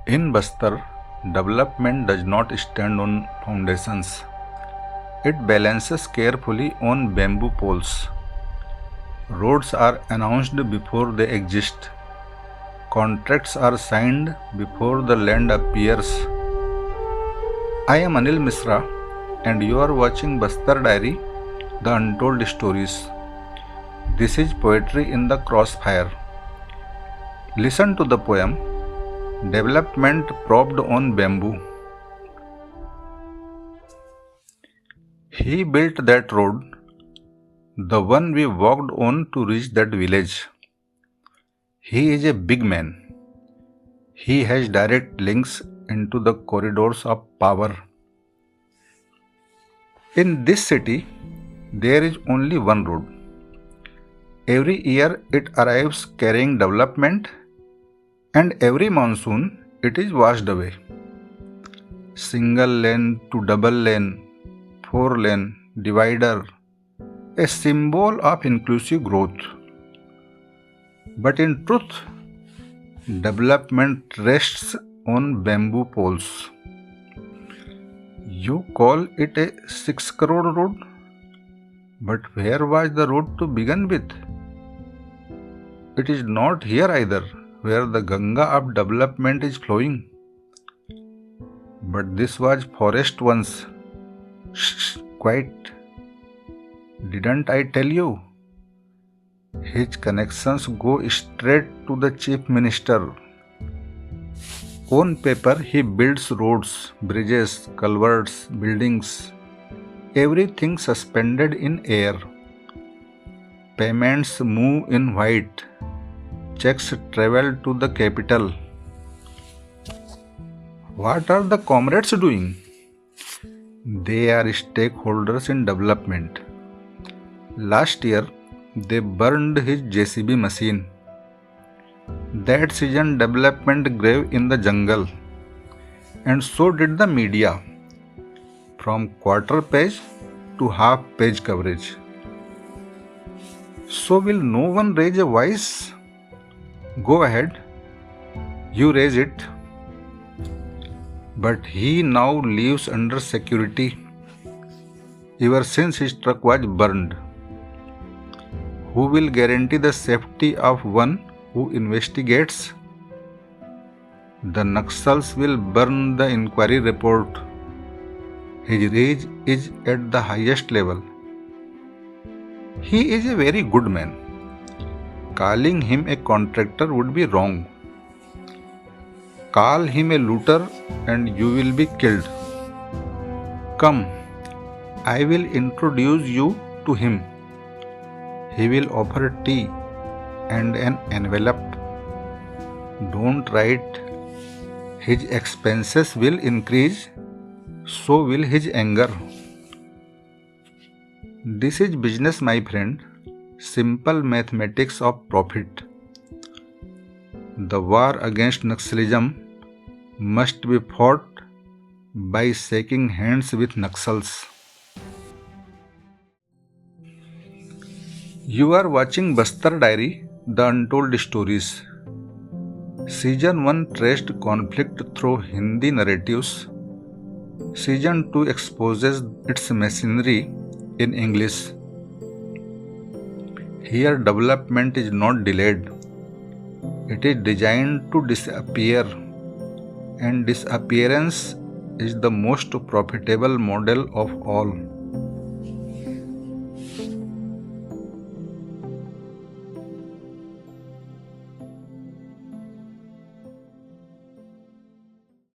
In Bastar, development does not stand on foundations. It balances carefully on bamboo poles. Roads are announced before they exist. Contracts are signed before the land appears. I am Anil Misra, and you are watching Bastar Diary, the Untold Stories. This is poetry in the crossfire. Listen to the poem Development Propped on Bamboo. He built that road, the one we walked on to reach that village. He is a big man. He has direct links into the corridors of power. In this city, there is only one road. Every year it arrives carrying development, and every monsoon it is washed away. Single lane to double lane, 4 lane, divider, a symbol of inclusive growth. But in truth, development rests on bamboo poles. You call it a 6 crore road? But where was the road to begin with? It is not here either, where the Ganga of development is flowing. But this was forest once. Shh, quiet. Didn't I tell you? His connections go straight to the chief minister. On paper, he builds roads, bridges, culverts, buildings, everything suspended in air. Payments move in white. Checks travel to the capital. What are the comrades doing? They are stakeholders in development. Last year, they burned his JCB machine. That season, development grew in the jungle. And so did the media, from quarter page to half page coverage. So will no one raise a voice? Go ahead, you raise it. But he now lives under security ever since his truck was burned. Who will guarantee the safety of one who investigates? The Naxals will burn the inquiry report. His rage is at the highest level. He is a very good man. Calling him a contractor would be wrong. Call him a looter and you will be killed. Come, I will introduce you to him. He will offer tea and an envelope. Don't write. His expenses will increase, so will his anger. This is business, my friend. Simple mathematics of profit. The war against Naxalism must be fought by shaking hands with Naxals. You are watching Bastar Diary, the Untold Stories. Season 1 traced conflict through Hindi narratives. Season 2 exposes its machinery in English. Here development is not delayed. It is designed to disappear, and disappearance is the most profitable model of all.